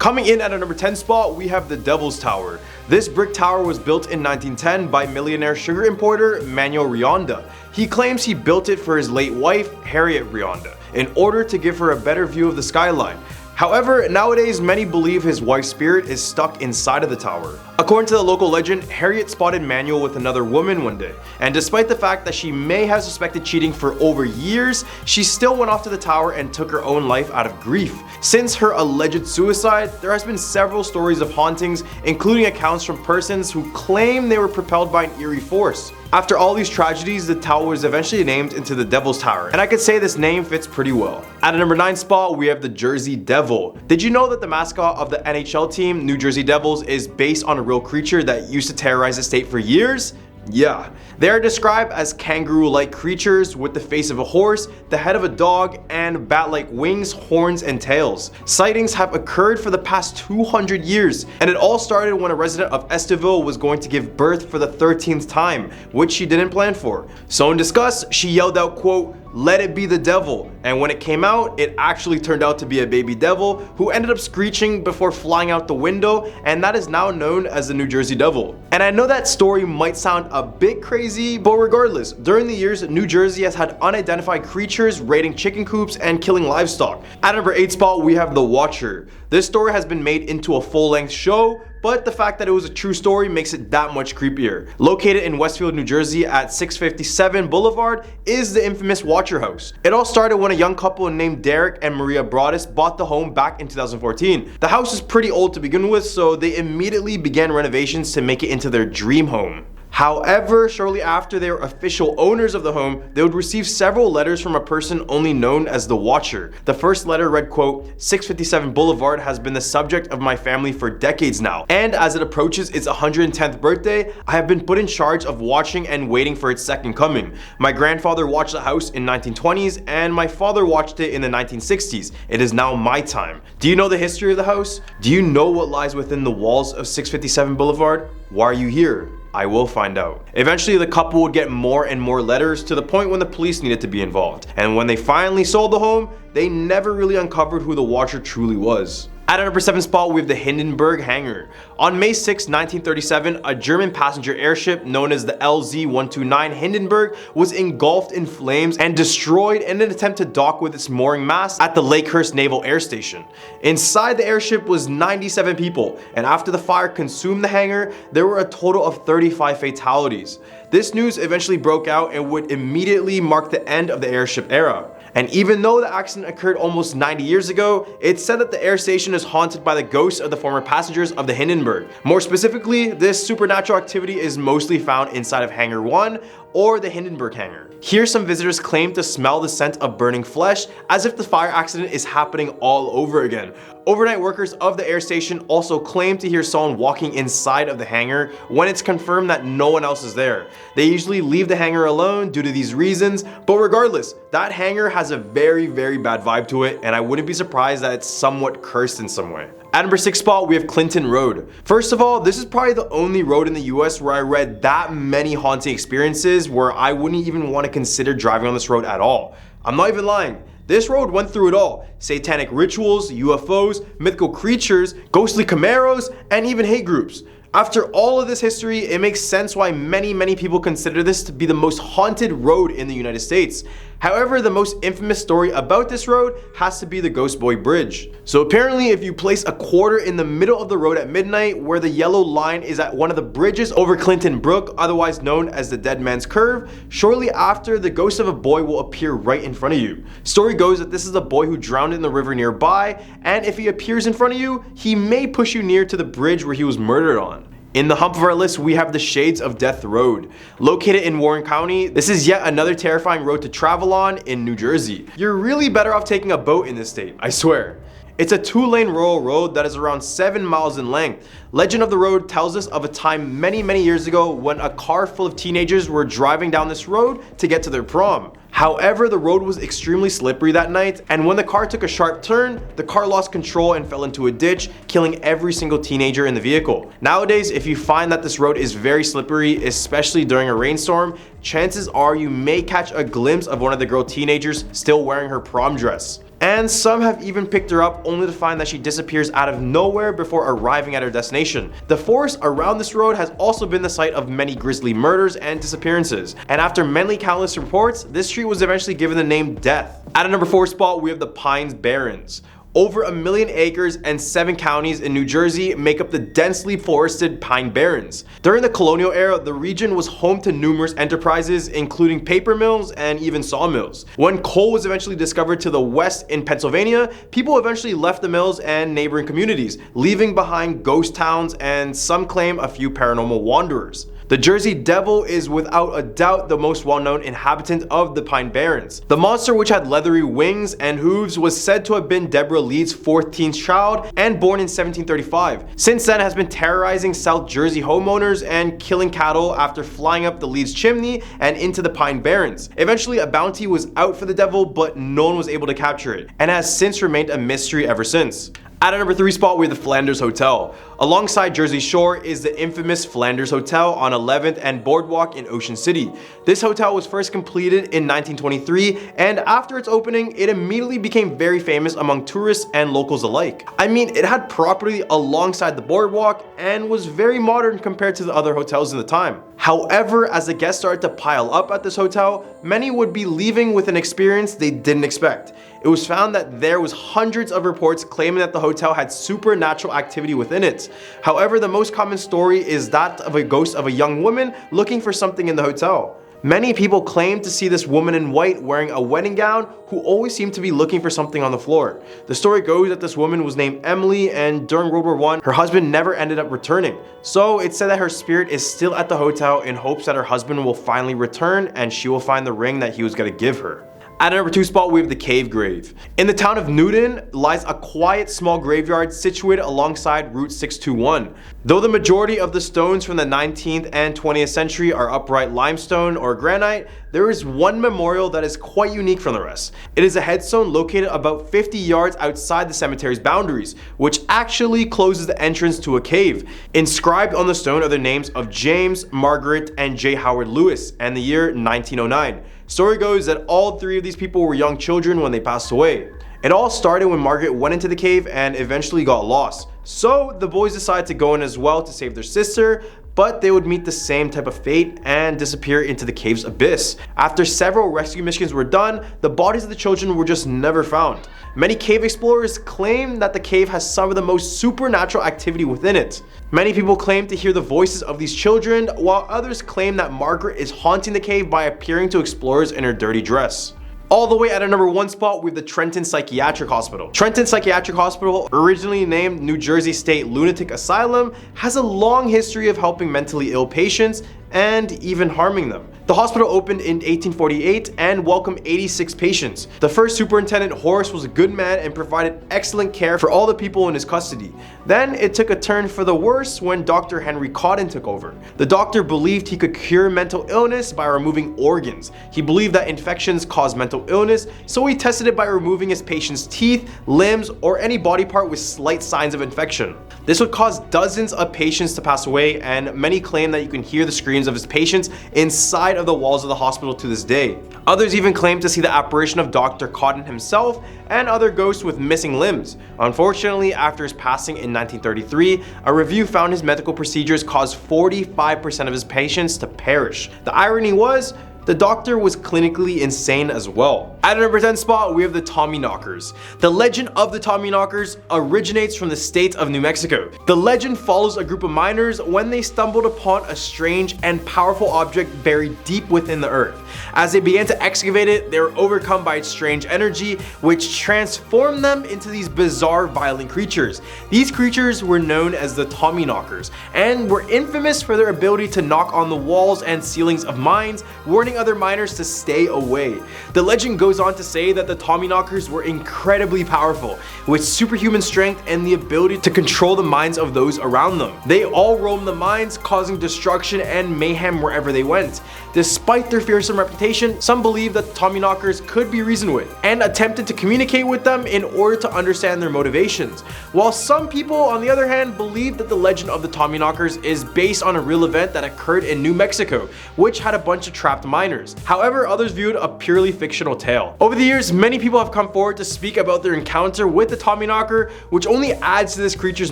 Coming in at a number 10 spot, we have the Devil's Tower. This brick tower was built in 1910 by millionaire sugar importer Manuel Rionda. He claims he built it for his late wife, Harriet Rionda, in order to give her a better view of the skyline. However, nowadays many believe his wife's spirit is stuck inside of the tower. According to the local legend, Harriet spotted Manuel with another woman one day, and despite the fact that she may have suspected cheating for over years, she still went off to the tower and took her own life out of grief. Since her alleged suicide, there has been several stories of hauntings, including accounts from persons who claim they were propelled by an eerie force. After all these tragedies, the tower was eventually named into the Devil's Tower, and I could say this name fits pretty well. At a number 9 spot, we have the Jersey Devil. Did you know that the mascot of the NHL team, New Jersey Devils, is based on a real creature that used to terrorize the state for years? Yeah. They are described as kangaroo-like creatures with the face of a horse, the head of a dog, and bat-like wings, horns, and tails. Sightings have occurred for the past 200 years, and it all started when a resident of Estiville was going to give birth for the 13th time, which she didn't plan for. So in disgust, she yelled out, quote, "Let it be the devil," and when it came out, it actually turned out to be a baby devil who ended up screeching before flying out the window, and that is now known as the New Jersey Devil. And I know that story might sound a bit crazy, but regardless, during the years, New Jersey has had unidentified creatures raiding chicken coops and killing livestock. At number 8 spot, we have the Watcher. This story has been made into a full-length show, but the fact that it was a true story makes it that much creepier. Located in Westfield, New Jersey at 657 Boulevard is the infamous Watcher House. It all started when a young couple named Derek and Maria Broadus bought the home back in 2014. The house is pretty old to begin with, so they immediately began renovations to make it into their dream home. However, shortly after they were official owners of the home, they would receive several letters from a person only known as the Watcher. The first letter read, quote, "657 Boulevard has been the subject of my family for decades now, and as it approaches its 110th birthday, I have been put in charge of watching and waiting for its second coming. My grandfather watched the house in 1920s, and my father watched it in the 1960s. It is now my time. Do you know the history of the house? Do you know what lies within the walls of 657 Boulevard? Why are you here? I will find out." Eventually, the couple would get more and more letters to the point when the police needed to be involved. And when they finally sold the home, they never really uncovered who the Watcher truly was. At number 7 spot, we have the Hindenburg Hangar. On May 6, 1937, a German passenger airship known as the LZ-129 Hindenburg was engulfed in flames and destroyed in an attempt to dock with its mooring mast at the Lakehurst Naval Air Station. Inside the airship was 97 people, and after the fire consumed the hangar, there were a total of 35 fatalities. This news eventually broke out and would immediately mark the end of the airship era. And even though the accident occurred almost 90 years ago, it's said that the air station is haunted by the ghosts of the former passengers of the Hindenburg. More specifically, this supernatural activity is mostly found inside of Hangar 1 or the Hindenburg Hangar. Here, some visitors claim to smell the scent of burning flesh as if the fire accident is happening all over again. Overnight workers of the air station also claim to hear someone walking inside of the hangar when it's confirmed that no one else is there. They usually leave the hangar alone due to these reasons, but regardless, that hangar has a very bad vibe to it, and I wouldn't be surprised that it's somewhat cursed in some way. At number 6 spot, we have Clinton Road. First of all, this is probably the only road in the US where I read that many haunting experiences where I wouldn't even want to consider driving on this road at all. I'm not even lying. This road went through it all. Satanic rituals, UFOs, mythical creatures, ghostly Camaros, and even hate groups. After all of this history, it makes sense why many people consider this to be the most haunted road in the United States. However, the most infamous story about this road has to be the Ghost Boy Bridge. So apparently, if you place a quarter in the middle of the road at midnight where the yellow line is at one of the bridges over Clinton Brook, otherwise known as the Dead Man's Curve, shortly after, the ghost of a boy will appear right in front of you. Story goes that this is a boy who drowned in the river nearby, and if he appears in front of you, he may push you near to the bridge where he was murdered on. In the hump of our list, we have the Shades of Death Road. Located in Warren County, this is yet another terrifying road to travel on in New Jersey. You're really better off taking a boat in this state, I swear. It's a 2-lane rural road that is around 7 miles in length. Legend of the road tells us of a time many years ago when a car full of teenagers were driving down this road to get to their prom. However, the road was extremely slippery that night, and when the car took a sharp turn, the car lost control and fell into a ditch, killing every single teenager in the vehicle. Nowadays, if you find that this road is very slippery, especially during a rainstorm, chances are you may catch a glimpse of one of the girl teenagers still wearing her prom dress. And some have even picked her up only to find that she disappears out of nowhere before arriving at her destination. The forest around this road has also been the site of many grisly murders and disappearances, and after many countless reports, this street was eventually given the name Death. At a number 4 spot, we have the Pines Barrens. Over 1 million acres and 7 counties in New Jersey make up the densely forested Pine Barrens. During the colonial era, the region was home to numerous enterprises, including paper mills and even sawmills. When coal was eventually discovered to the west in Pennsylvania, people eventually left the mills and neighboring communities, leaving behind ghost towns and some claim a few paranormal wanderers. The Jersey Devil is without a doubt the most well-known inhabitant of the Pine Barrens. The monster, which had leathery wings and hooves, was said to have been Deborah Lee's 14th child and born in 1735. Since then, has been terrorizing South Jersey homeowners and killing cattle after flying up the Lee's chimney and into the Pine Barrens. Eventually, a bounty was out for the devil, but no one was able to capture it, and has since remained a mystery ever since. At a number 3 spot, we have the Flanders Hotel. Alongside Jersey Shore is the infamous Flanders Hotel on 11th and Boardwalk in Ocean City. This hotel was first completed in 1923, and after its opening, it immediately became very famous among tourists and locals alike. I mean, it had property alongside the boardwalk and was very modern compared to the other hotels in the time. However, as the guests started to pile up at this hotel, many would be leaving with an experience they didn't expect. It was found that there was hundreds of reports claiming that the hotel had supernatural activity within it. However, the most common story is that of a ghost of a young woman looking for something in the hotel. Many people claim to see this woman in white wearing a wedding gown who always seemed to be looking for something on the floor. The story goes that this woman was named Emily, and during World War I, her husband never ended up returning. So it's said that her spirit is still at the hotel in hopes that her husband will finally return and she will find the ring that he was going to give her. At a number 2 spot, we have the Cave Grave. In the town of Newton lies a quiet small graveyard situated alongside Route 621. Though the majority of the stones from the 19th and 20th century are upright limestone or granite, there is one memorial that is quite unique from the rest. It is a headstone located about 50 yards outside the cemetery's boundaries, which actually closes the entrance to a cave. Inscribed on the stone are the names of James, Margaret, and J. Howard Lewis, and the year 1909. Story goes that all 3 of these people were young children when they passed away. It all started when Margaret went into the cave and eventually got lost. So the boys decided to go in as well to save their sister, but they would meet the same type of fate and disappear into the cave's abyss. After several rescue missions were done, the bodies of the children were just never found. Many cave explorers claim that the cave has some of the most supernatural activity within it. Many people claim to hear the voices of these children, while others claim that Margaret is haunting the cave by appearing to explorers in her dirty dress. All the way at a number 1 spot, we have the Trenton Psychiatric Hospital. Trenton Psychiatric Hospital, originally named New Jersey State Lunatic Asylum, has a long history of helping mentally ill patients and even harming them. The hospital opened in 1848 and welcomed 86 patients. The first superintendent, Horace, was a good man and provided excellent care for all the people in his custody. Then it took a turn for the worse when Dr. Henry Cotton took over. The doctor believed he could cure mental illness by removing organs. He believed that infections cause mental illness, so he tested it by removing his patients' teeth, limbs, or any body part with slight signs of infection. This would cause dozens of patients to pass away, and many claim that you can hear the screams of his patients inside of the walls of the hospital to this day. Others even claim to see the apparition of Dr. Cotton himself and other ghosts with missing limbs. Unfortunately, after his passing in 1933, a review found his medical procedures caused 45% of his patients to perish. The irony was, the doctor was clinically insane as well. At a number 10 spot, we have the Tommyknockers. The legend of the Tommyknockers originates from the state of New Mexico. The legend follows a group of miners when they stumbled upon a strange and powerful object buried deep within the earth. As they began to excavate it, they were overcome by its strange energy, which transformed them into these bizarre, violent creatures. These creatures were known as the Tommyknockers and were infamous for their ability to knock on the walls and ceilings of mines, warning other miners to stay away. The legend goes on to say that the Tommyknockers were incredibly powerful, with superhuman strength and the ability to control the minds of those around them. They all roamed the mines, causing destruction and mayhem wherever they went. Despite their fearsome reputation, some believe that the Tommyknockers could be reasoned with, and attempted to communicate with them in order to understand their motivations. While some people, on the other hand, believe that the legend of the Tommyknockers is based on a real event that occurred in New Mexico, which had a bunch of trapped miners. However, others viewed a purely fictional tale. tale. Over the years, many people have come forward to speak about their encounter with the Tommyknocker, which only adds to this creature's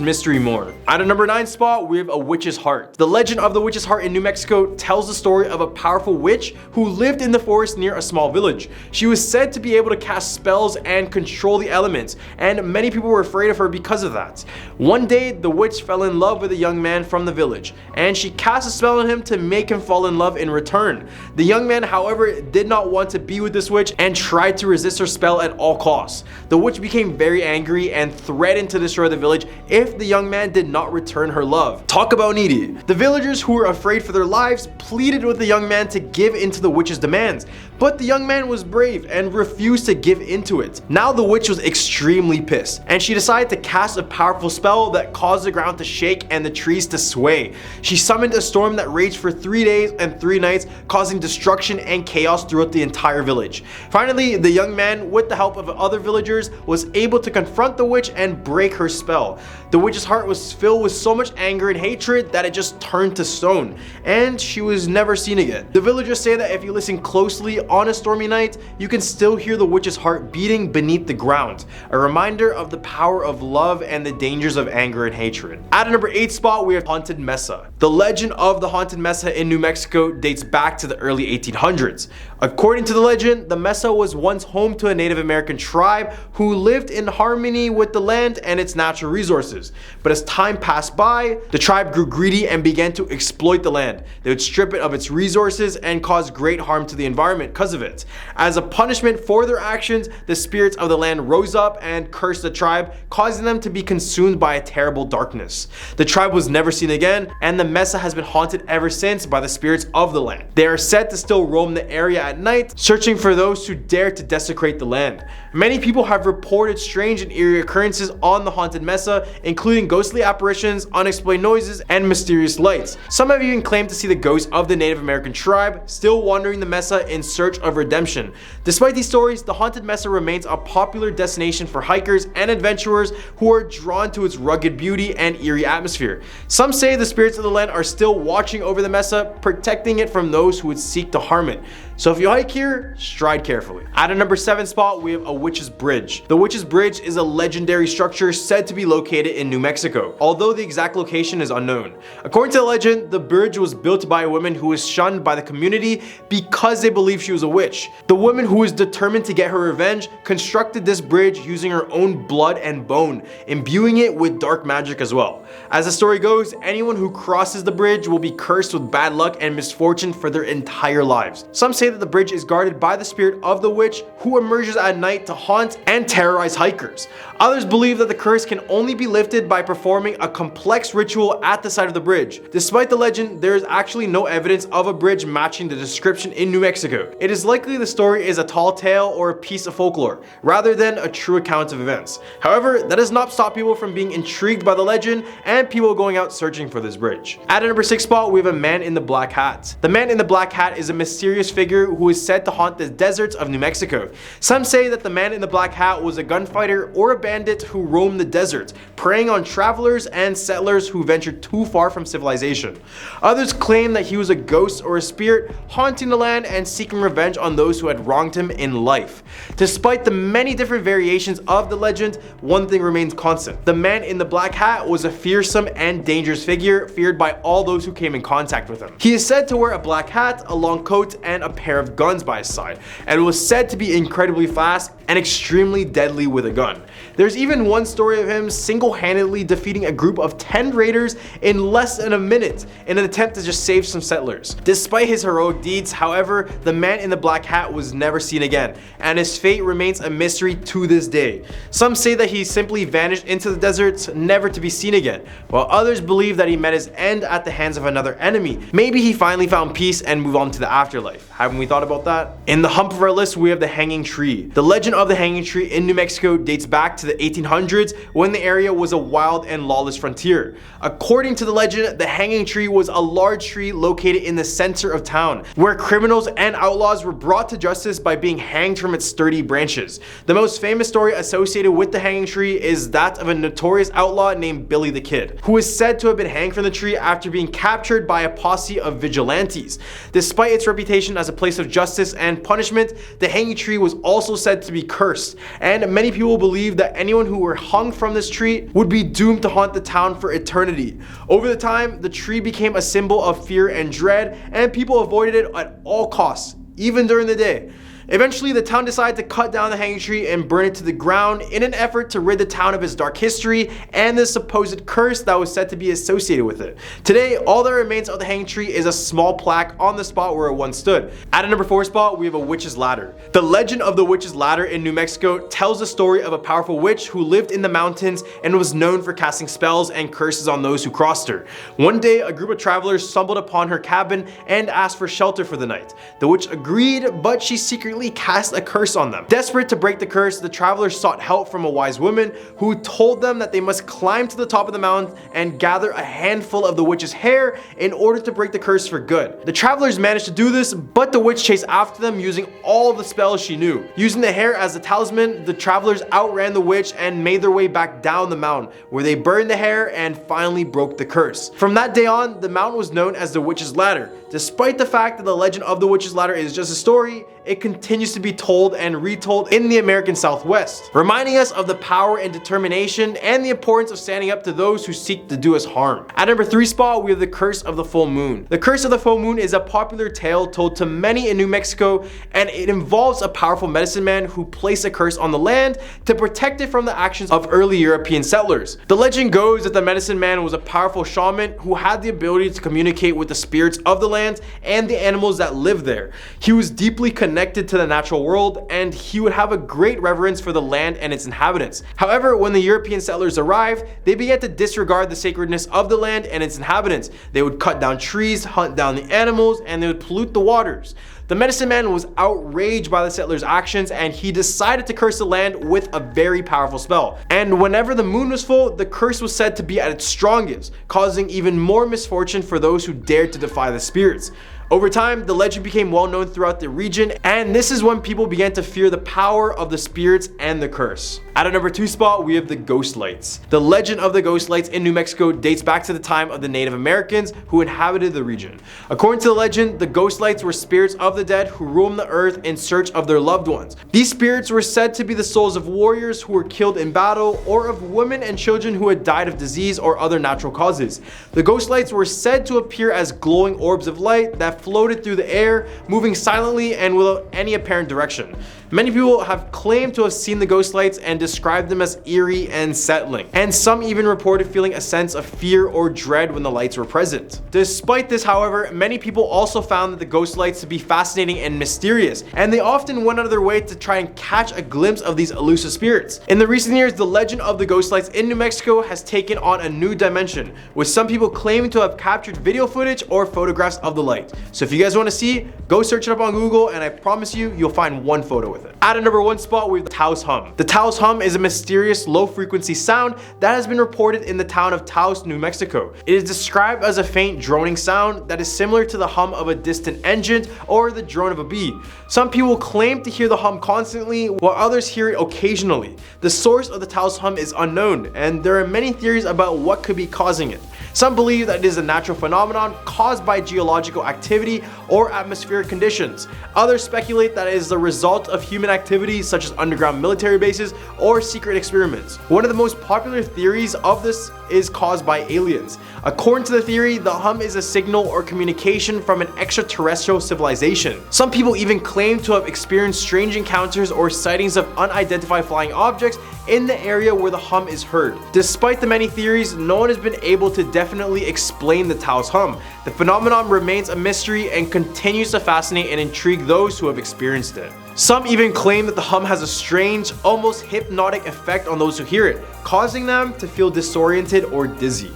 mystery more. At a number 9 spot, we have a witch's heart. The legend of the witch's heart in New Mexico tells the story of a powerful witch who lived in the forest near a small village. She was said to be able to cast spells and control the elements, and many people were afraid of her because of that. One day, the witch fell in love with a young man from the village, and she cast a spell on him to make him fall in love in return. The young man, however, did not want to be with this witch and tried to resist her spell at all costs. The witch became very angry and threatened to destroy the village if the young man did not return her love. Talk about needy. The villagers, who were afraid for their lives, pleaded with the young man to give in to the witch's demands, but the young man was brave and refused to give into it. Now the witch was extremely pissed, and she decided to cast a powerful spell that caused the ground to shake and the trees to sway. She summoned a storm that raged for 3 days and 3 nights, causing destruction and chaos throughout the entire village. Finally, the young man, with the help of other villagers, was able to confront the witch and break her spell. The witch's heart was filled with so much anger and hatred that it just turned to stone, and she was never seen again. The villagers say that if you listen closely on a stormy night, you can still hear the witch's heart beating beneath the ground, a reminder of the power of love and the dangers of anger and hatred. At a number 8 spot, we have Haunted Mesa. The legend of the Haunted Mesa in New Mexico dates back to the early 1800s. According to the legend, the mesa was once home to a Native American tribe who lived in harmony with the land and its natural resources. But as time passed by, the tribe grew greedy and began to exploit the land. They would strip it of its resources and cause great harm to the environment because of it. As a punishment for their actions, the spirits of the land rose up and cursed the tribe, causing them to be consumed by a terrible darkness. The tribe was never seen again, and the mesa has been haunted ever since by the spirits of the land. They are said to still roam the area at night, searching for those who dare to desecrate the land. Many people have reported strange and eerie occurrences on the Haunted Mesa, including ghostly apparitions, unexplained noises, and mysterious lights. Some have even claimed to see the ghosts of the Native American tribe still wandering the mesa in search of redemption. Despite these stories, the Haunted Mesa remains a popular destination for hikers and adventurers who are drawn to its rugged beauty and eerie atmosphere. Some say the spirits of the land are still watching over the mesa, protecting it from those who would seek to harm it. So if you hike here, stride carefully. At a number 7 spot, we have a Witch's Bridge. The Witch's Bridge is a legendary structure said to be located in New Mexico, although the exact location is unknown. According to the legend, the bridge was built by a woman who was shunned by the community because they believed she was a witch. The woman, who was determined to get her revenge, constructed this bridge using her own blood and bone, imbuing it with dark magic as well. As the story goes, anyone who crosses the bridge will be cursed with bad luck and misfortune for their entire lives. Some say that the bridge is guarded by the spirit of the witch, who emerges at night to haunt and terrorize hikers. Others believe that the curse can only be lifted by performing a complex ritual at the side of the bridge. Despite the legend, there is actually no evidence of a bridge matching the description in New Mexico. It is likely the story is a tall tale or a piece of folklore, rather than a true account of events. However, that does not stop people from being intrigued by the legend and people going out searching for this bridge. At a number 6 spot, we have a man in the black hat. The man in the black hat is a mysterious figure who is said to haunt the deserts of New Mexico. Some say that the man in the black hat was a gunfighter or a bandit who roamed the desert, preying on travelers and settlers who ventured too far from civilization. Others claim that he was a ghost or a spirit haunting the land and seeking revenge on those who had wronged him in life. Despite the many different variations of the legend, one thing remains constant. The man in the black hat was a fearsome and dangerous figure, feared by all those who came in contact with him. He is said to wear a black hat, a long coat, and a pair of guns by his side, and was said to be incredibly fast and extremely deadly with a gun. There's even one story of him single-handedly defeating a group of 10 raiders in less than a minute in an attempt to just save some settlers. Despite his heroic deeds, however, the man in the black hat was never seen again, and his fate remains a mystery to this day. Some say that he simply vanished into the deserts, never to be seen again, while others believe that he met his end at the hands of another enemy. Maybe he finally found peace and moved on to the afterlife. Haven't we thought about that? In the hump of our list, we have the hanging tree. The legend legend of the hanging tree in New Mexico dates back to the 1800s when the area was a wild and lawless frontier. According to the legend, the hanging tree was a large tree located in the center of town, where criminals and outlaws were brought to justice by being hanged from its sturdy branches. The most famous story associated with the hanging tree is that of a notorious outlaw named Billy the Kid, who is said to have been hanged from the tree after being captured by a posse of vigilantes. Despite its reputation as a place of justice and punishment, the hanging tree was also said to be cursed, and many people believe that anyone who were hung from this tree would be doomed to haunt the town for eternity. Over the time, the tree became a symbol of fear and dread, and people avoided it at all costs, even during the day. Eventually, the town decided to cut down the hanging tree and burn it to the ground in an effort to rid the town of its dark history and the supposed curse that was said to be associated with it. Today, all that remains of the hanging tree is a small plaque on the spot where it once stood. At a number 4 spot, we have a witch's ladder. The legend of the witch's ladder in New Mexico tells the story of a powerful witch who lived in the mountains and was known for casting spells and curses on those who crossed her. One day, a group of travelers stumbled upon her cabin and asked for shelter for the night. The witch agreed, but she secretly cast a curse on them. Desperate to break the curse, the travelers sought help from a wise woman who told them that they must climb to the top of the mountain and gather a handful of the witch's hair in order to break the curse for good. The travelers managed to do this, but the witch chased after them using all the spells she knew. Using the hair as a talisman, the travelers outran the witch and made their way back down the mountain, where they burned the hair and finally broke the curse. From that day on, the mountain was known as the witch's ladder. Despite the fact that the legend of the witch's ladder is just a story, it continues to be told and retold in the American Southwest, reminding us of the power and determination and the importance of standing up to those who seek to do us harm. At number 3 spot, we have the curse of the full moon. The curse of the full moon is a popular tale told to many in New Mexico, and it involves a powerful medicine man who placed a curse on the land to protect it from the actions of early European settlers. The legend goes that the medicine man was a powerful shaman who had the ability to communicate with the spirits of the land and the animals that lived there. He was deeply connected to the natural world, and he would have a great reverence for the land and its inhabitants. However, when the European settlers arrived, they began to disregard the sacredness of the land and its inhabitants. They would cut down trees, hunt down the animals, and they would pollute the waters. The medicine man was outraged by the settlers' actions, and he decided to curse the land with a very powerful spell. And whenever the moon was full, the curse was said to be at its strongest, causing even more misfortune for those who dared to defy the spirits. Over time, the legend became well known throughout the region, and this is when people began to fear the power of the spirits and the curse. At a number 2 spot, we have the ghost lights. The legend of the ghost lights in New Mexico dates back to the time of the Native Americans who inhabited the region. According to the legend, the ghost lights were spirits of the dead who roamed the earth in search of their loved ones. These spirits were said to be the souls of warriors who were killed in battle, or of women and children who had died of disease or other natural causes. The ghost lights were said to appear as glowing orbs of light that floated through the air, moving silently and without any apparent direction. Many people have claimed to have seen the ghost lights and described them as eerie and settling, and some even reported feeling a sense of fear or dread when the lights were present. Despite this, however, many people also found that the ghost lights to be fascinating and mysterious, and they often went out of their way to try and catch a glimpse of these elusive spirits. In the recent years, the legend of the ghost lights in New Mexico has taken on a new dimension, with some people claiming to have captured video footage or photographs of the light. So if you guys want to see, go search it up on Google, and I promise you, you'll find one photo with it. At a number 1 spot, we have the Taos hum. The Taos hum is a mysterious low-frequency sound that has been reported in the town of Taos, New Mexico. It is described as a faint droning sound that is similar to the hum of a distant engine or the drone of a bee. Some people claim to hear the hum constantly, while others hear it occasionally. The source of the Taos hum is unknown, and there are many theories about what could be causing it. Some believe that it is a natural phenomenon caused by geological activity or atmospheric conditions. Others speculate that it is the result of human activities such as underground military bases or secret experiments. One of the most popular theories of this is caused by aliens. According to the theory, the hum is a signal or communication from an extraterrestrial civilization. Some people even claim to have experienced strange encounters or sightings of unidentified flying objects in the area where the hum is heard. Despite the many theories, no one has been able to definitely explain the Taos hum. The phenomenon remains a mystery and continues to fascinate and intrigue those who have experienced it. Some even claim that the hum has a strange, almost hypnotic effect on those who hear it, causing them to feel disoriented or dizzy.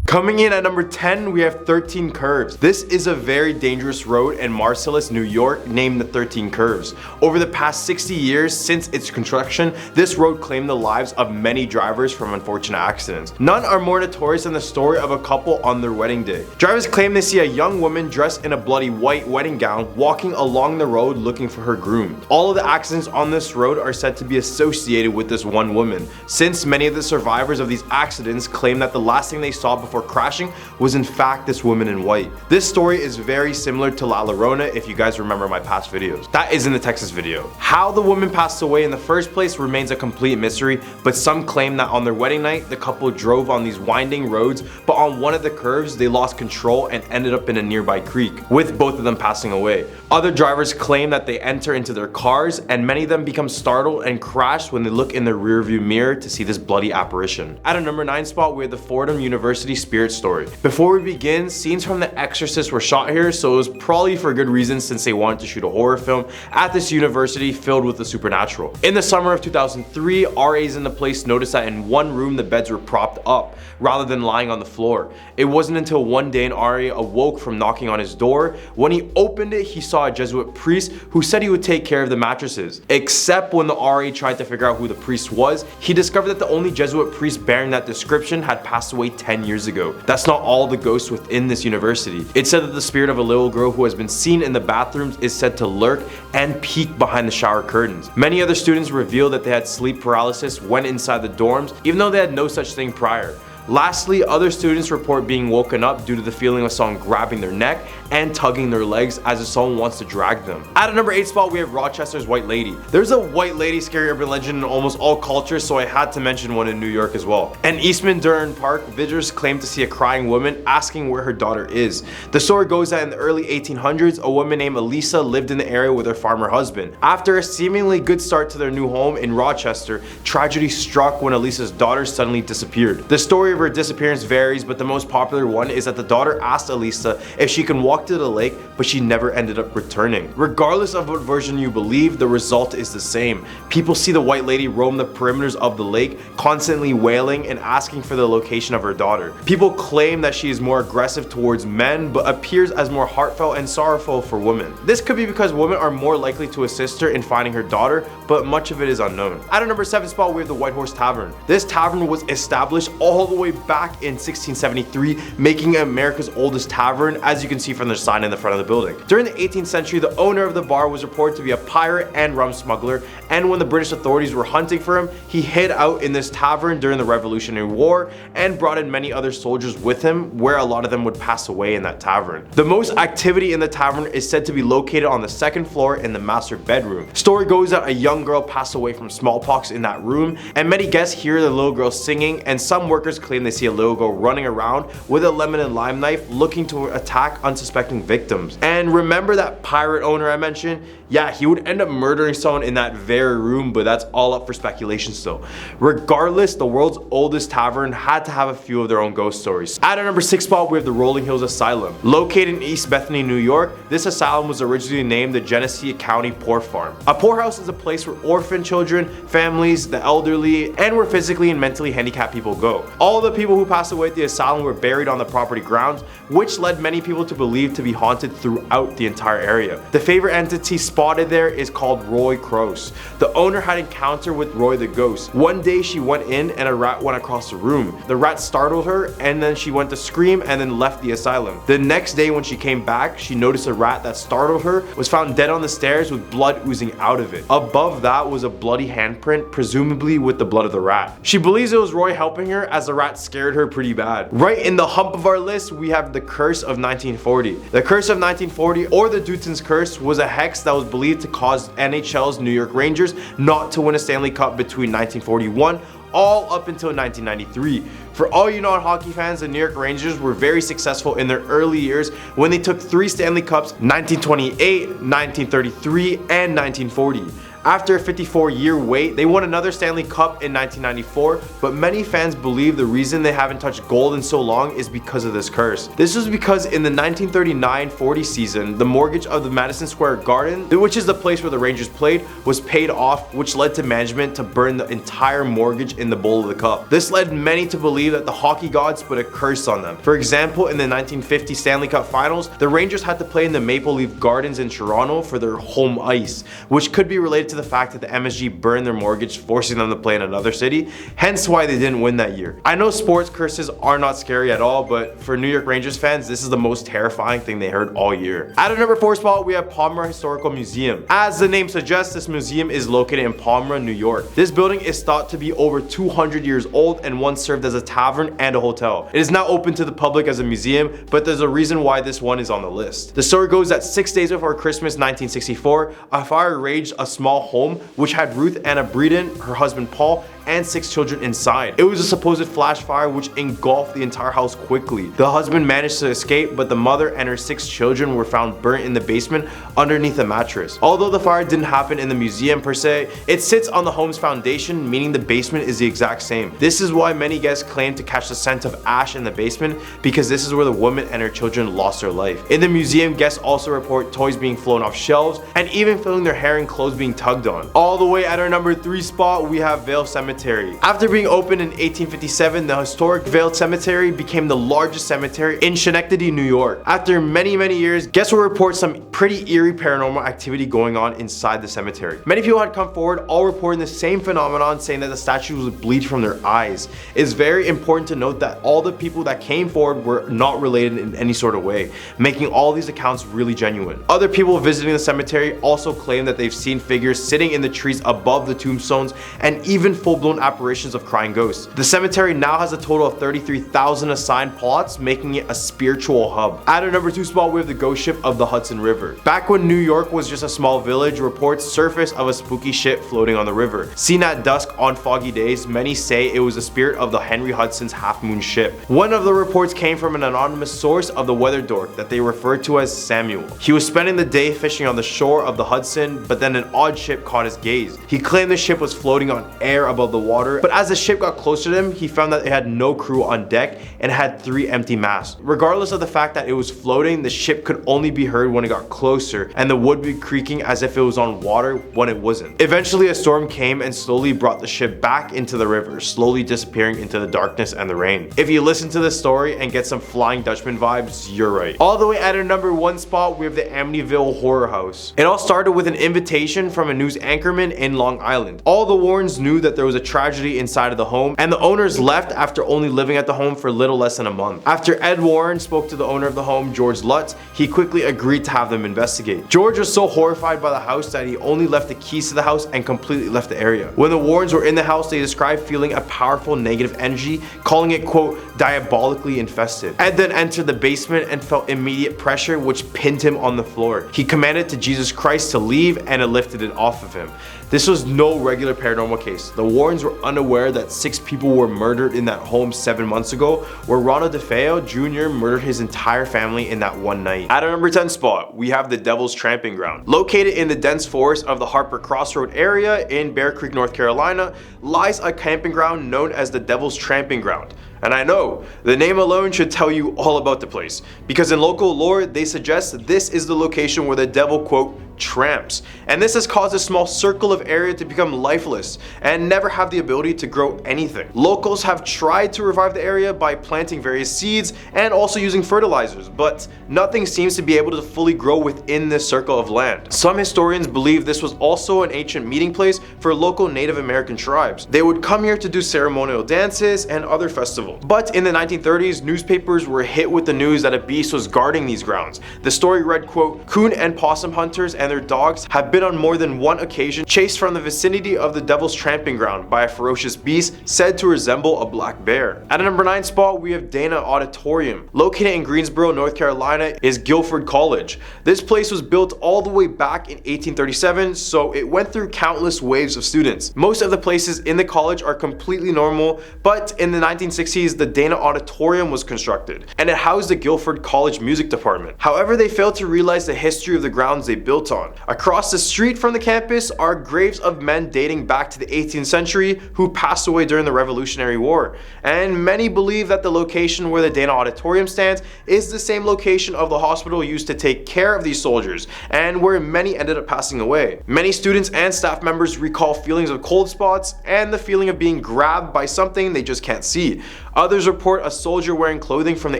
Coming in at number 10, we have 13 Curves. This is a very dangerous road in Marcellus, New York, named the 13 Curves. Over the past 60 years since its construction, this road claimed the lives of many drivers from unfortunate accidents. None are more notorious than the story of a couple on their wedding day. Drivers claim they see a young woman dressed in a bloody white wedding gown walking along the road looking for her groom. All of the accidents on this road are said to be associated with this one woman, since many of the survivors of these accidents claim that the last thing they saw before crashing was in fact this woman in white. This story is very similar to La Llorona if you guys remember my past videos. That is in the Texas video. How the woman passed away in the first place remains a complete mystery, but some claim that on their wedding night, the couple drove on these winding roads, but on one of the curves they lost control and ended up in a nearby creek, with both of them passing away. Other drivers claim that they enter into their cars, and many of them become startled and crash when they look in their rearview mirror to see this bloody apparition. At a number 9 spot, we have the Fordham University Spirit Story. Before we begin, scenes from The Exorcist were shot here, so it was probably for good reason since they wanted to shoot a horror film at this university filled with the supernatural. In the summer of 2003, RAs in the place noticed that in one room the beds were propped up rather than lying on the floor. It wasn't until one day an RA awoke from knocking on his door. When he opened it, he saw a Jesuit priest who said he would take care of the mattresses. Except when the RA tried to figure out who the priest was, he discovered that the only Jesuit priest bearing that description had passed away 10 years ago. That's not all the ghosts within this university. It's said that the spirit of a little girl who has been seen in the bathrooms is said to lurk and peek behind the shower curtains. Many other students revealed that they had sleep paralysis when inside the dorms, even though they had no such thing prior. Lastly, other students report being woken up due to the feeling of someone grabbing their neck and tugging their legs as if someone wants to drag them. At a number 8 spot, we have Rochester's White Lady. There's a white lady scary urban legend in almost all cultures, so I had to mention one in New York as well. In East Manhattan Park, visitors claim to see a crying woman asking where her daughter is. The story goes that in the early 1800s, a woman named Elisa lived in the area with her farmer husband. After a seemingly good start to their new home in Rochester, tragedy struck when Elisa's daughter suddenly disappeared. The story of her disappearance varies, but the most popular one is that the daughter asked Elisa if she can walk to the lake, but she never ended up returning. Regardless of what version you believe, the result is the same. People see the white lady roam the perimeters of the lake, constantly wailing and asking for the location of her daughter. People claim that she is more aggressive towards men, but appears as more heartfelt and sorrowful for women. This could be because women are more likely to assist her in finding her daughter, but much of it is unknown. At a number 7 spot, we have the White Horse Tavern. This tavern was established all the way back in 1673, making it America's oldest tavern, as you can see from the sign in the front of the building. During the 18th century, the owner of the bar was reported to be a pirate and rum smuggler, and when the British authorities were hunting for him, he hid out in this tavern during the Revolutionary War and brought in many other soldiers with him, where a lot of them would pass away in that tavern. The most activity in the tavern is said to be located on the 2nd floor in the master bedroom. Story goes that a young girl passed away from smallpox in that room, and many guests hear the little girl singing, and some workers claim they see a little girl running around with a lemon and lime knife looking to attack unsuspecting victims. And remember that pirate owner I mentioned? Yeah, he would end up murdering someone in that very room, but that's all up for speculation still. Regardless, the world's oldest tavern had to have a few of their own ghost stories. At a number 6 spot, we have the Rolling Hills Asylum. Located in East Bethany, New York, this asylum was originally named the Genesee County Poor Farm. A poorhouse is a place where orphan children, families, the elderly, and where physically and mentally handicapped people go. All the people who passed away at the asylum were buried on the property grounds, which led many people to believe to be haunted throughout the entire area. The favorite entity spotted there is called Roy Crouse. The owner had encounter with Roy the ghost. One day she went in and a rat went across the room. The rat startled her, and then she went to scream and then left the asylum. The next day when she came back, she noticed a rat that startled her was found dead on the stairs with blood oozing out of it. Above that was a bloody handprint, presumably with the blood of the rat. She believes it was Roy helping her, as the rat scared her pretty bad. Right in the hump of our list, we have the Curse of 1940. The Curse of 1940, or the Dutton's Curse, was a hex that was believed to cause NHL's New York Rangers not to win a Stanley Cup between 1941 all up until 1993. For all you non-hockey fans, the New York Rangers were very successful in their early years when they took 3 Stanley Cups, 1928, 1933, and 1940. After a 54-year wait, they won another Stanley Cup in 1994, but many fans believe the reason they haven't touched gold in so long is because of this curse. This was because in the 1939-40 season, the mortgage of the Madison Square Garden, which is the place where the Rangers played, was paid off, which led to management to burn the entire mortgage in the bowl of the cup. This led many to believe that the hockey gods put a curse on them. For example, in the 1950 Stanley Cup Finals, the Rangers had to play in the Maple Leaf Gardens in Toronto for their home ice, which could be related to the fact that the MSG burned their mortgage, forcing them to play in another city, hence why they didn't win that year. I know sports curses are not scary at all, but for New York Rangers fans, this is the most terrifying thing they heard all year. At our number 4 spot, we have Palmyra Historical Museum. As the name suggests, this museum is located in Palmyra, New York. This building is thought to be over 200 years old and once served as a tavern and a hotel. It is now open to the public as a museum, but there's a reason why this one is on the list. The story goes that 6 days before Christmas 1964, a fire raged a small home which had Ruth Anna Breeden, her husband Paul, and 6 children inside. It was a supposed flash fire which engulfed the entire house quickly. The husband managed to escape, but the mother and her 6 children were found burnt in the basement underneath a mattress. Although the fire didn't happen in the museum per se, it sits on the home's foundation, meaning the basement is the exact same. This is why many guests claim to catch the scent of ash in the basement, because this is where the woman and her children lost their life. In the museum, guests also report toys being flown off shelves and even feeling their hair and clothes being tugged on. All the way at our number 3 spot, we have Vale Cemetery. After being opened in 1857, the historic Vale Cemetery became the largest cemetery in Schenectady, New York. After many years, guests will report some pretty eerie paranormal activity going on inside the cemetery. Many people had come forward, all reporting the same phenomenon, saying that the statues would bleed from their eyes. It's very important to note that all the people that came forward were not related in any sort of way, making all these accounts really genuine. Other people visiting the cemetery also claim that they've seen figures sitting in the trees above the tombstones and even full-blown apparitions of crying ghosts. The cemetery now has a total of 33,000 assigned plots, making it a spiritual hub. At our number 2 spot, we have the ghost ship of the Hudson River. Back when New York was just a small village, reports surfaced of a spooky ship floating on the river. Seen at dusk on foggy days, many say it was the spirit of the Henry Hudson's Half Moon ship. One of the reports came from an anonymous source of the weather dork that they referred to as Samuel. He was spending the day fishing on the shore of the Hudson, but then an odd ship caught his gaze. He claimed the ship was floating on air above the water, but as the ship got closer to him, he found that it had no crew on deck and had 3 empty masts. Regardless of the fact that it was floating, the ship could only be heard when it got closer, and the wood would be creaking as if it was on water when it wasn't. Eventually, a storm came and slowly brought the ship back into the river, slowly disappearing into the darkness and the rain. If you listen to this story and get some Flying Dutchman vibes, you're right. All the way at our number 1 spot, we have the Amityville Horror House. It all started with an invitation from a news anchorman in Long Island. All the Warrens knew that there was a tragedy inside of the home, and the owners left after only living at the home for little less than a month. After Ed Warren spoke to the owner of the home, George Lutz, he quickly agreed to have them investigate. George was so horrified by the house that he only left the keys to the house and completely left the area. When the Warrens were in the house, they described feeling a powerful negative energy, calling it, quote, diabolically infested. Ed then entered the basement and felt immediate pressure, which pinned him on the floor. He commanded to Jesus Christ to leave, and it lifted it off of him. This was no regular paranormal case. The Warrens were unaware that 6 people were murdered in that home 7 months ago, where Ronald DeFeo Jr. murdered his entire family in that one night. At our number 10 spot, we have the Devil's Tramping Ground. Located in the dense forest of the Harper Crossroad area in Bear Creek, North Carolina, lies a camping ground known as the Devil's Tramping Ground. And I know, the name alone should tell you all about the place, because in local lore, they suggest this is the location where the devil, quote, tramps. And this has caused a small circle of area to become lifeless and never have the ability to grow anything. Locals have tried to revive the area by planting various seeds and also using fertilizers, but nothing seems to be able to fully grow within this circle of land. Some historians believe this was also an ancient meeting place for local Native American tribes. They would come here to do ceremonial dances and other festivals. But in the 1930s, newspapers were hit with the news that a beast was guarding these grounds. The story read, quote, coon and possum hunters and their dogs have been on more than one occasion chased from the vicinity of the Devil's Tramping Ground by a ferocious beast said to resemble a black bear. At a number 9 spot, we have Dana Auditorium. Located in Greensboro, North Carolina is Guilford College. This place was built all the way back in 1837, so it went through countless waves of students. Most of the places in the college are completely normal, but in the 1960s, the Dana Auditorium was constructed, and it housed the Guilford College Music Department. However, they failed to realize the history of the grounds they built on. on. Across the street from the campus are graves of men dating back to the 18th century who passed away during the Revolutionary War, and many believe that the location where the Dana Auditorium stands is the same location of the hospital used to take care of these soldiers, and where many ended up passing away. Many students and staff members recall feelings of cold spots and the feeling of being grabbed by something they just can't see. Others report a soldier wearing clothing from the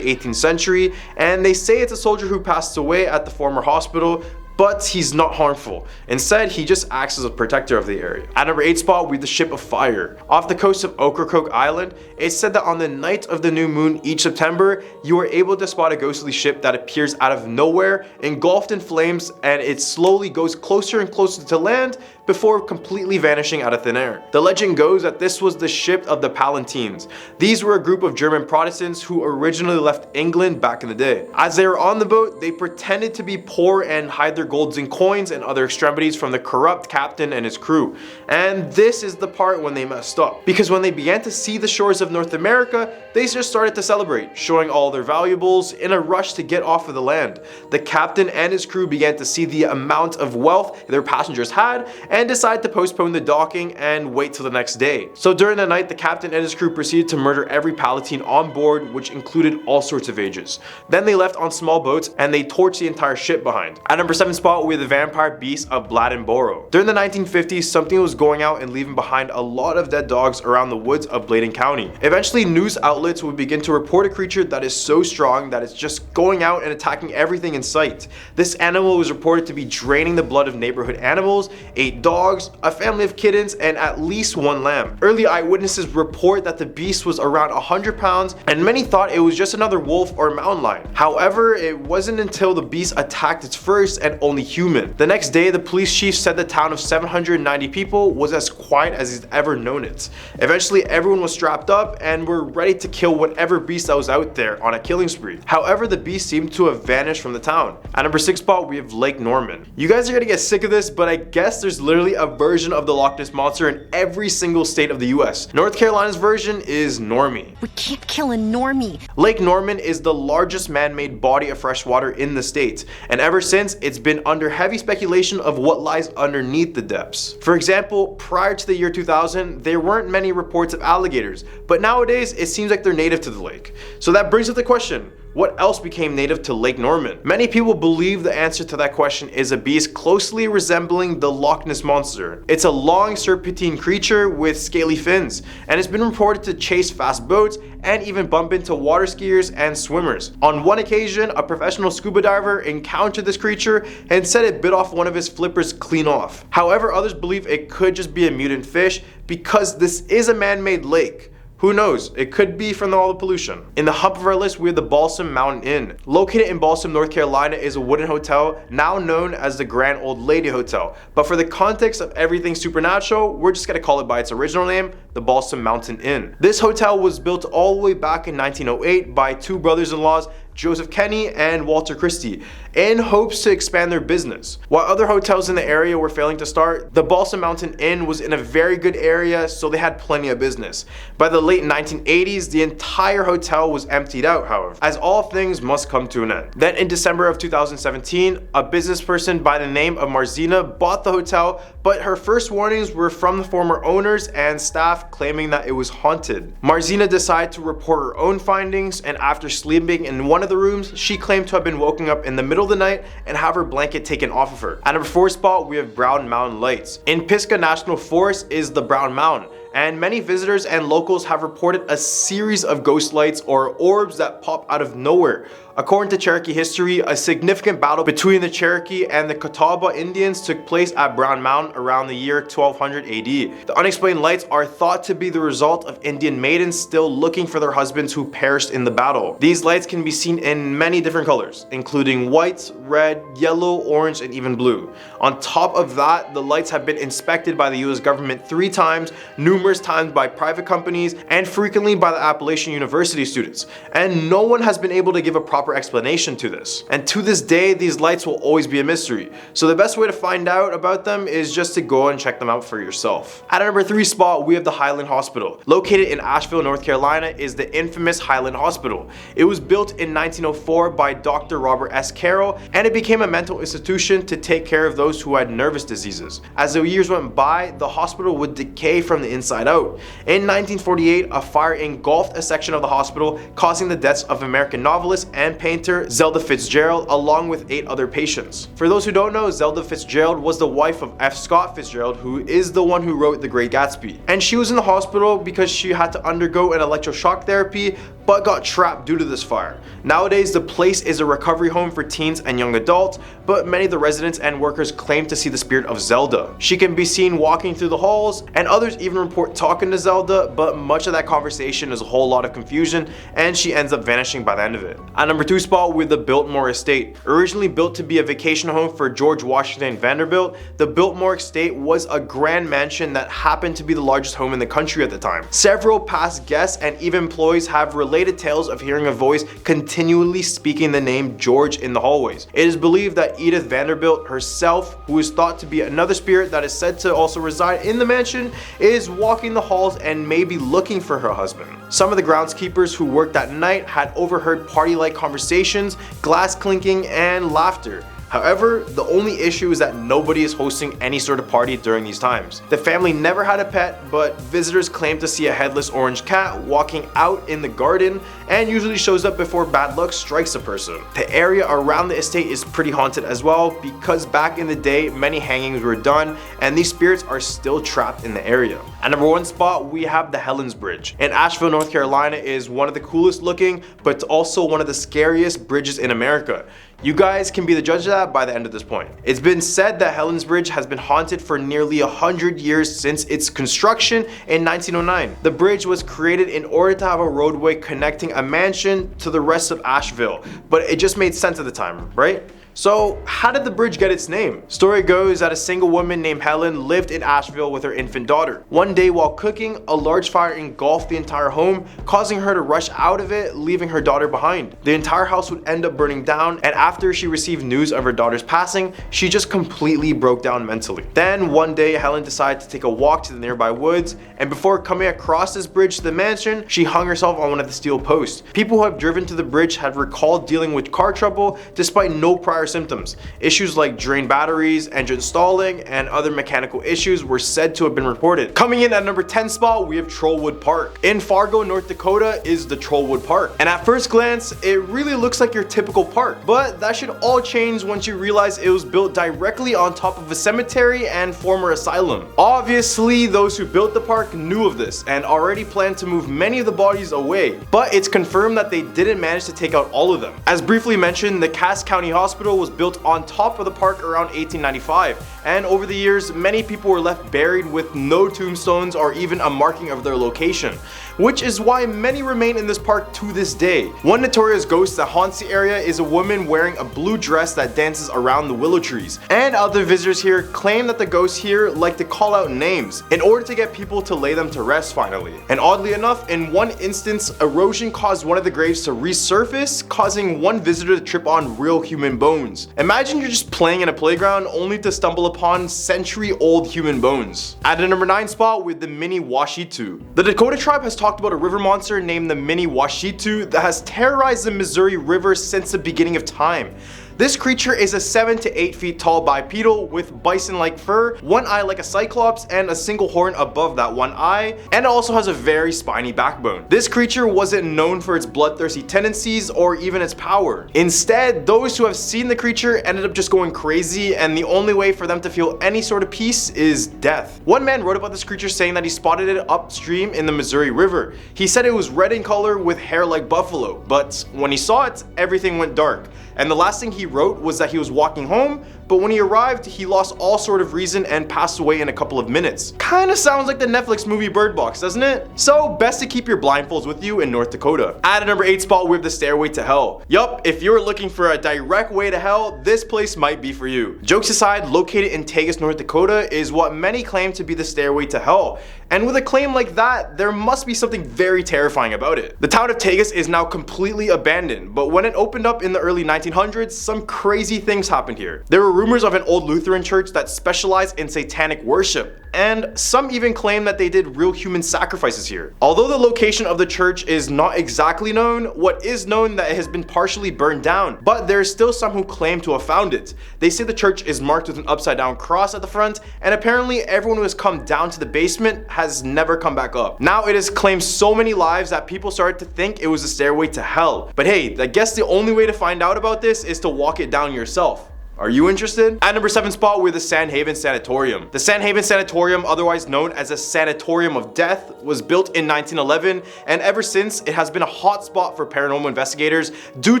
18th century, and they say it's a soldier who passed away at the former hospital, but he's not harmful. Instead, he just acts as a protector of the area. At number 8 spot, we have the Ship of Fire. Off the coast of Ocracoke Island, it's said that on the night of the new moon each September, you are able to spot a ghostly ship that appears out of nowhere, engulfed in flames, and it slowly goes closer and closer to land before completely vanishing out of thin air. The legend goes that this was the ship of the Palatines. These were a group of German Protestants who originally left England back in the day. As they were on the boat, they pretended to be poor and hide their golds and coins and other extremities from the corrupt captain and his crew. And this is the part when they messed up, because when they began to see the shores of North America, they just started to celebrate, showing all their valuables in a rush to get off of the land. The captain and his crew began to see the amount of wealth their passengers had and decided to postpone the docking and wait till the next day. So during the night, the captain and his crew proceeded to murder every Palatine on board, which included all sorts of ages. Then they left on small boats and they torched the entire ship behind. At number 7 spot, we have the vampire beast of Bladenboro. During the 1950s, something was going out and leaving behind a lot of dead dogs around the woods of Bladen County. Eventually, news outlets would begin to report a creature that is so strong that it's just going out and attacking everything in sight. This animal was reported to be draining the blood of neighborhood animals, 8 dogs, a family of kittens, and at least 1 lamb. Early eyewitnesses report that the beast was around 100 pounds, and many thought it was just another wolf or mountain lion. However, it wasn't until the beast attacked its first and only human. The next day, the police chief said the town of 790 people was as quiet as he's ever known it. Eventually, everyone was strapped up and were ready to kill whatever beast that was out there on a killing spree. However, the beast seemed to have vanished from the town. At number 6 spot, we have Lake Norman. You guys are gonna get sick of this, but I guess there's literally a version of the Loch Ness Monster in every single state of the US. North Carolina's version is Normie. We keep killing Normie. Lake Norman is the largest man-made body of fresh water in the state, and ever since, it's been under heavy speculation of what lies underneath the depths. For example, prior to the year 2000, there weren't many reports of alligators, but nowadays it seems like they're native to the lake. So that brings up the question, what else became native to Lake Norman? Many people believe the answer to that question is a beast closely resembling the Loch Ness Monster. It's a long serpentine creature with scaly fins, and it's been reported to chase fast boats and even bump into water skiers and swimmers. On one occasion, a professional scuba diver encountered this creature and said it bit off one of his flippers clean off. However, others believe it could just be a mutant fish because this is a man-made lake. Who knows, it could be from all the pollution. In the hump of our list, we have the Balsam Mountain Inn. Located in Balsam, North Carolina is a wooden hotel now known as the Grand Old Lady Hotel. But for the context of everything supernatural, we're just gonna call it by its original name, the Balsam Mountain Inn. This hotel was built all the way back in 1908 by 2 brothers-in-laws, Joseph Kenny and Walter Christie, in hopes to expand their business. While other hotels in the area were failing to start, the Balsam Mountain Inn was in a very good area, so they had plenty of business. By the late 1980s, the entire hotel was emptied out, however, as all things must come to an end. Then in December of 2017, a business person by the name of Marzina bought the hotel, but her first warnings were from the former owners and staff claiming that it was haunted. Marzina decided to report her own findings, and after sleeping in one of the rooms, she claimed to have been woken up in the middle of the night and have her blanket taken off of her. At number 4 spot, we have Brown Mountain Lights. In Pisgah National Forest is the Brown Mountain, and many visitors and locals have reported a series of ghost lights or orbs that pop out of nowhere. According to Cherokee history, a significant battle between the Cherokee and the Catawba Indians took place at Brown Mountain around the year 1200 AD. The unexplained lights are thought to be the result of Indian maidens still looking for their husbands who perished in the battle. These lights can be seen in many different colors, including white, red, yellow, orange, and even blue. On top of that, the lights have been inspected by the US government 3 times, numerous times by private companies, and frequently by the Appalachian University students. And no one has been able to give a proper proper explanation to this. And to this day, these lights will always be a mystery. So the best way to find out about them is just to go and check them out for yourself. At our number 3 spot, we have the Highland Hospital. Located in Asheville, North Carolina is the infamous Highland Hospital. It was built in 1904 by Dr. Robert S. Carroll, and it became a mental institution to take care of those who had nervous diseases. As the years went by, the hospital would decay from the inside out. In 1948, a fire engulfed a section of the hospital, causing the deaths of American novelist and painter Zelda Fitzgerald along with 8 other patients. For those who don't know, Zelda Fitzgerald was the wife of F. Scott Fitzgerald, who is the one who wrote The Great Gatsby. And she was in the hospital because she had to undergo an electroshock therapy but got trapped due to this fire. Nowadays, the place is a recovery home for teens and young adults, but many of the residents and workers claim to see the spirit of Zelda. She can be seen walking through the halls, and others even report talking to Zelda, but much of that conversation is a whole lot of confusion, and she ends up vanishing by the end of it. At number 2 spot, we have the Biltmore Estate. Originally built to be a vacation home for George Washington Vanderbilt, the Biltmore Estate was a grand mansion that happened to be the largest home in the country at the time. Several past guests and even employees have related tales of hearing a voice continually speaking the name George in the hallways. It is believed that Edith Vanderbilt herself, who is thought to be another spirit that is said to also reside in the mansion, is walking the halls and maybe looking for her husband. Some of the groundskeepers who worked that night had overheard party-like conversations, glass clinking, and laughter. However, the only issue is that nobody is hosting any sort of party during these times. The family never had a pet, but visitors claim to see a headless orange cat walking out in the garden and usually shows up before bad luck strikes a person. The area around the estate is pretty haunted as well because back in the day, many hangings were done and these spirits are still trapped in the area. At number 1 spot, we have the Helen's Bridge. In Asheville, North Carolina is one of the coolest looking, but also one of the scariest bridges in America. You guys can be the judge of that by the end of this point. It's been said that Helen's Bridge has been haunted for nearly 100 years since its construction in 1909. The bridge was created in order to have a roadway connecting a mansion to the rest of Asheville, but it just made sense at the time, right? So how did the bridge get its name? Story goes that a single woman named Helen lived in Asheville with her infant daughter. One day while cooking, a large fire engulfed the entire home, causing her to rush out of it, leaving her daughter behind. The entire house would end up burning down, and after she received news of her daughter's passing, she just completely broke down mentally. Then one day Helen decided to take a walk to the nearby woods, and before coming across this bridge to the mansion, she hung herself on one of the steel posts. People who have driven to the bridge had recalled dealing with car trouble despite no prior symptoms. Issues like drained batteries, engine stalling, and other mechanical issues were said to have been reported. Coming in at number 10 spot, we have Trollwood Park. In Fargo, North Dakota is the Trollwood Park. And at first glance, it really looks like your typical park, but that should all change once you realize it was built directly on top of a cemetery and former asylum. Obviously, those who built the park knew of this and already planned to move many of the bodies away, but it's confirmed that they didn't manage to take out all of them. As briefly mentioned, the Cass County Hospital was built on top of the park around 1895, and over the years many people were left buried with no tombstones or even a marking of their location, which is why many remain in this park to this day. One notorious ghost that haunts the area is a woman wearing a blue dress that dances around the willow trees, and other visitors here claim that the ghosts here like to call out names in order to get people to lay them to rest finally. And oddly enough, in one instance, erosion caused one of the graves to resurface, causing one visitor to trip on real human bones. Imagine you're just playing in a playground only to stumble upon century-old human bones. At the number 9 spot with the Mini Washitu. The Dakota tribe has talked about a river monster named the Mini Washitu that has terrorized the Missouri River since the beginning of time. This creature is a 7 to 8 feet tall bipedal with bison-like fur, one eye like a cyclops, and a single horn above that one eye, and it also has a very spiny backbone. This creature wasn't known for its bloodthirsty tendencies or even its power. Instead, those who have seen the creature ended up just going crazy, and the only way for them to feel any sort of peace is death. One man wrote about this creature saying that he spotted it upstream in the Missouri River. He said it was red in color with hair like buffalo, but when he saw it, everything went dark. And the last thing he wrote was that he was walking home, but when he arrived, he lost all sort of reason and passed away in a couple of minutes. Kinda sounds like the Netflix movie Bird Box, doesn't it? So best to keep your blindfolds with you in North Dakota. At a number 8 spot, we have the Stairway to Hell. Yup, if you're looking for a direct way to hell, this place might be for you. Jokes aside, located in Tegas, North Dakota is what many claim to be the Stairway to Hell. And with a claim like that, there must be something very terrifying about it. The town of Tegas is now completely abandoned, but when it opened up in the early 1900s, some crazy things happened here. There were rumors of an old Lutheran church that specialized in satanic worship, and some even claim that they did real human sacrifices here. Although the location of the church is not exactly known, what is known that it has been partially burned down, but there is still some who claim to have found it. They say the church is marked with an upside down cross at the front, and apparently everyone who has come down to the basement has never come back up. Now it has claimed so many lives that people started to think it was a stairway to hell. But hey, I guess the only way to find out about this is to walk it down yourself. Are you interested? At number 7 spot, we have the Sandhaven Sanatorium. The Sandhaven Sanatorium, otherwise known as a Sanatorium of Death, was built in 1911, and ever since, it has been a hot spot for paranormal investigators due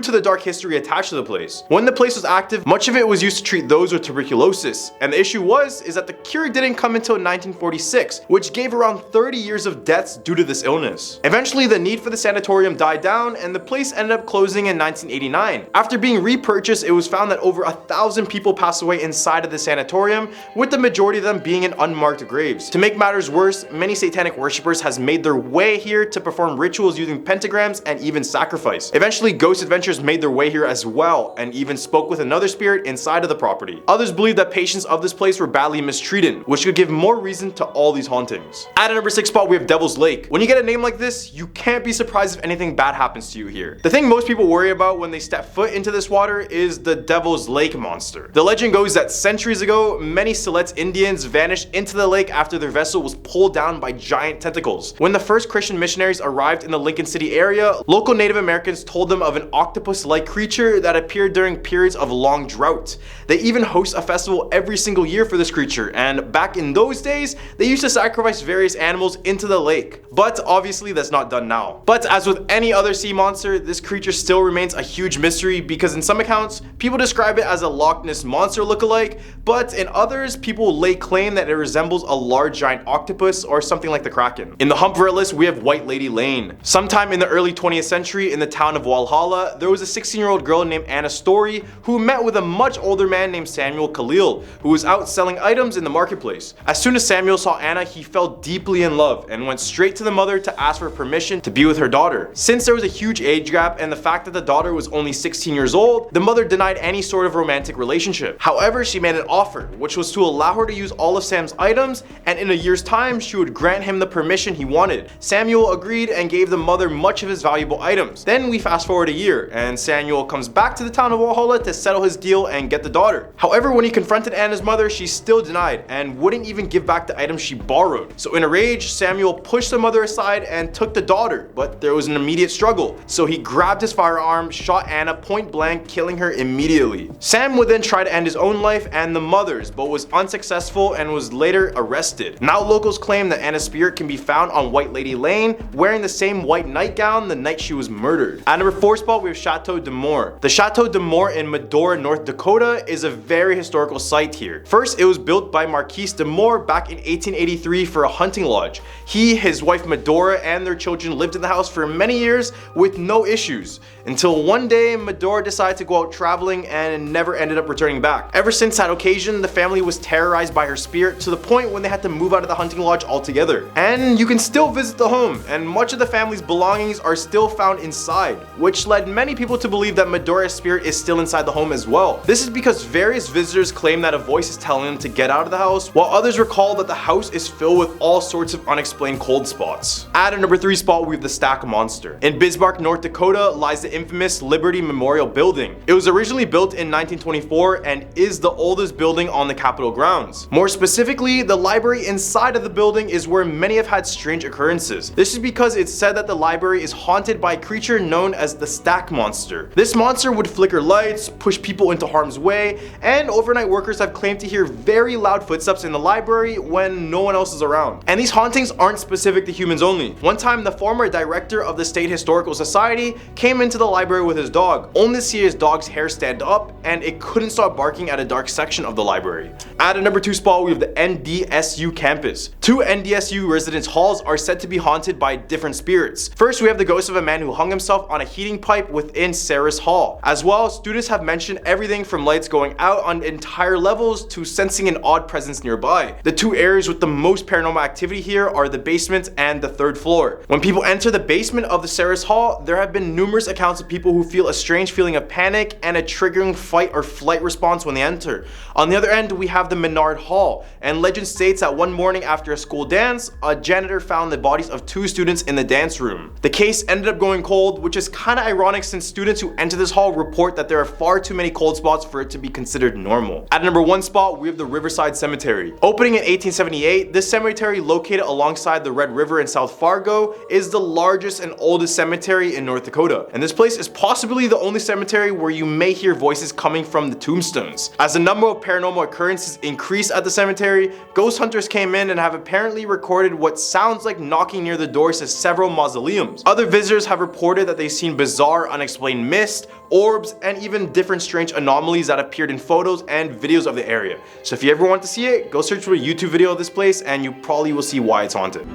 to the dark history attached to the place. When the place was active, much of it was used to treat those with tuberculosis, and the issue is that the cure didn't come until 1946, which gave around 30 years of deaths due to this illness. Eventually, the need for the sanatorium died down, and the place ended up closing in 1989. After being repurchased, it was found that over 1,000 people passed away inside of the sanatorium, with the majority of them being in unmarked graves. To make matters worse, many satanic worshippers has made their way here to perform rituals using pentagrams and even sacrifice. Eventually, ghost adventures made their way here as well, and even spoke with another spirit inside of the property. Others believe that patients of this place were badly mistreated, which could give more reason to all these hauntings. At a number 6 spot, we have Devil's Lake. When you get a name like this, you can't be surprised if anything bad happens to you here. The thing most people worry about when they step foot into this water is the Devil's Lake monster. The legend goes that centuries ago, many Siletz Indians vanished into the lake after their vessel was pulled down by giant tentacles. When the first Christian missionaries arrived in the Lincoln City area, local Native Americans told them of an octopus-like creature that appeared during periods of long drought. They even host a festival every single year for this creature, and back in those days, they used to sacrifice various animals into the lake. But obviously that's not done now. But as with any other sea monster, this creature still remains a huge mystery because in some accounts, people describe it as a Loch Ness Monster lookalike, but in others, people lay claim that it resembles a large giant octopus or something like the Kraken. In the Humphrey list, we have White Lady Lane. Sometime in the early 20th century in the town of Walhalla, there was a 16-year-old girl named Anna Story who met with a much older man named Samuel Khalil, who was out selling items in the marketplace. As soon as Samuel saw Anna, he fell deeply in love and went straight to the mother to ask for permission to be with her daughter. Since there was a huge age gap and the fact that the daughter was only 16 years old, the mother denied any sort of romantic relationship. However, she made an offer, which was to allow her to use all of Sam's items, and in a year's time, she would grant him the permission he wanted. Samuel agreed and gave the mother much of his valuable items. Then we fast forward a year, and Samuel comes back to the town of Walhalla to settle his deal and get the daughter. However, when he confronted Anna's mother, she still denied and wouldn't even give back the items she borrowed. So in a rage, Samuel pushed the mother aside and took the daughter, but there was an immediate struggle. So he grabbed his firearm, shot Anna point blank, killing her immediately. Sam would then try to end his own life and the mother's, but was unsuccessful and was later arrested. Now locals claim that Anna's spirit can be found on White Lady Lane, wearing the same white nightgown the night she was murdered. At number 4 spot, we have Chateau de Moore. The Chateau de Moore in Medora, North Dakota is a very historical site here. First, it was built by Marquis de Moore back in 1883 for a hunting lodge. He, his wife Medora, and their children lived in the house for many years with no issues, until one day Medora decided to go out traveling and never ended up returning back. Ever since that occasion, the family was terrorized by her spirit to the point when they had to move out of the hunting lodge altogether. And you can still visit the home, and much of the family's belongings are still found inside, which led many people to believe that Medora's spirit is still inside the home as well. This is because various visitors claim that a voice is telling them to get out of the house, while others recall that the house is filled with all sorts of unexplained cold spots. At a number 3 spot, we have the Stack Monster. In Bismarck, North Dakota lies the infamous Liberty Memorial Building. It was originally built in 1924 and is the oldest building on the Capitol grounds. More specifically, the library inside of the building is where many have had strange occurrences. This is because it's said that the library is haunted by a creature known as the Stack Monster. This monster would flicker lights, push people into harm's way, and overnight workers have claimed to hear very loud footsteps in the library when no one else is around. And these hauntings aren't specific to humans only. One time, the former director of the State Historical Society came into the library with his dog, only to see his dog's hair stand up, and it couldn't stop barking at a dark section of the library. At a number 2 spot, we have the NDSU campus. 2 NDSU residence halls are said to be haunted by different spirits. First, we have the ghost of a man who hung himself on a heating pipe within Sarah's Hall. As well, students have mentioned everything from lights going out on entire levels to sensing an odd presence nearby. The 2 areas with the most paranormal activity here are the basement and the 3rd floor. When people enter the basement of the Sarah's Hall, there have been numerous accounts of people who feel a strange feeling of panic and a triggering fight or flight response when they enter. On the other end, we have the Menard Hall, and legend states that one morning after a school dance, a janitor found the bodies of 2 students in the dance room. The case ended up going cold, which is kinda ironic since students who enter this hall report that there are far too many cold spots for it to be considered normal. At number 1 spot, we have the Riverside Cemetery. Opening in 1878, this cemetery, located alongside the Red River in South Fargo, is the largest and oldest cemetery in North Dakota. And this place is possibly the only cemetery where you may hear voices coming from the tombstones. As the number of paranormal occurrences increased at the cemetery, ghost hunters came in and have apparently recorded what sounds like knocking near the doors to several mausoleums. Other visitors have reported that they've seen bizarre, unexplained mist, orbs, and even different strange anomalies that appeared in photos and videos of the area. So if you ever want to see it, go search for a YouTube video of this place and you probably will see why it's haunted.